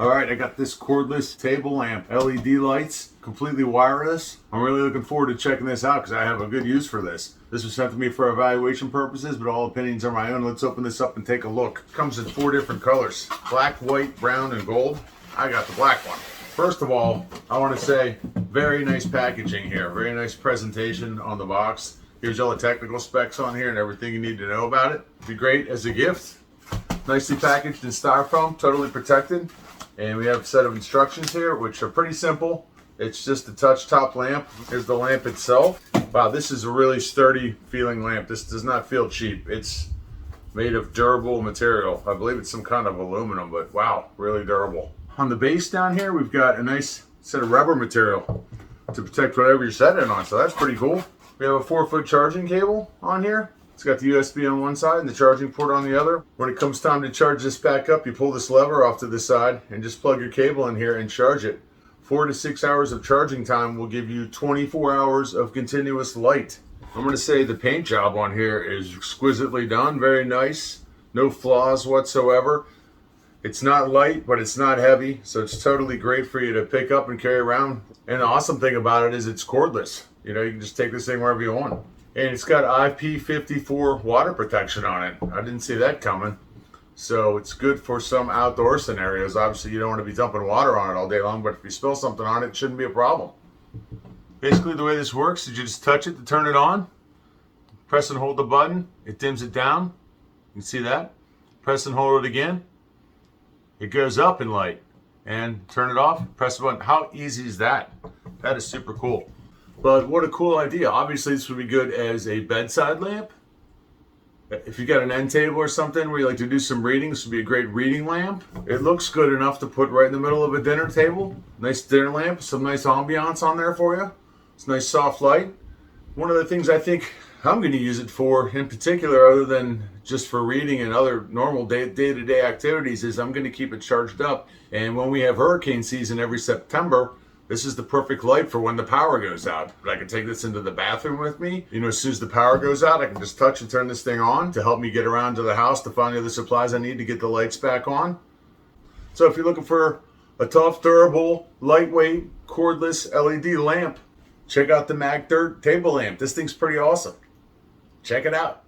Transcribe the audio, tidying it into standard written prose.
All right, I got this cordless table lamp, LED lights, completely wireless. I'm really looking forward to checking this out because I have a good use for this. This was sent to me for evaluation purposes, but all opinions are my own. Let's open this up and take a look. It comes in 4 different colors: black, white, brown, and gold. I got the black one. First of all, I want to say very nice packaging here. Very nice presentation on the box. Here's all the technical specs on here and everything you need to know about it. It'd be great as a gift. Nicely packaged in styrofoam, totally protected. And we have a set of instructions here, which are pretty simple. It's just a touch top lamp. Here's the lamp itself. Wow, this is a really sturdy feeling lamp. This does not feel cheap. It's made of durable material. I believe it's some kind of aluminum, but wow, really durable. On the base down here, we've got a nice set of rubber material to protect whatever you're setting it on, so that's pretty cool. We have a 4-foot charging cable on here. It's got the USB on one side and the charging port on the other. When it comes time to charge this back up, you pull this lever off to the side and just plug your cable in here and charge it. 4 to 6 hours of charging time will give you 24 hours of continuous light. I'm going to say the paint job on here is exquisitely done, very nice, no flaws whatsoever. It's not light, but it's not heavy, so it's totally great for you to pick up and carry around. And the awesome thing about it is it's cordless. You know, you can just take this thing wherever you want. And it's got IP54 water protection on it. I didn't see that coming. So it's good for some outdoor scenarios. Obviously, you don't want to be dumping water on it all day long, but if you spill something on it, it shouldn't be a problem. Basically, the way this works is you just touch it to turn it on. Press and hold the button. It dims it down. You can see that. Press and hold it again. It goes up in light. And turn it off. Press the button. How easy is that? That is super cool. But what a cool idea. Obviously, this would be good as a bedside lamp. If you got an end table or something where you like to do some reading, this would be a great reading lamp. It looks good enough to put right in the middle of a dinner table. Nice dinner lamp, some nice ambiance on there for you. It's nice soft light. One of the things I think I'm going to use it for in particular, other than just for reading and other normal day-to-day activities, is I'm going to keep it charged up. And when we have hurricane season every September, this is the perfect light for when the power goes out. But I can take this into the bathroom with me. You know, as soon as the power goes out, I can just touch and turn this thing on to help me get around to the house to find the other supplies I need to get the lights back on. So if you're looking for a tough, durable, lightweight, cordless LED lamp, check out the MADCKDEDRT table lamp. This thing's pretty awesome. Check it out.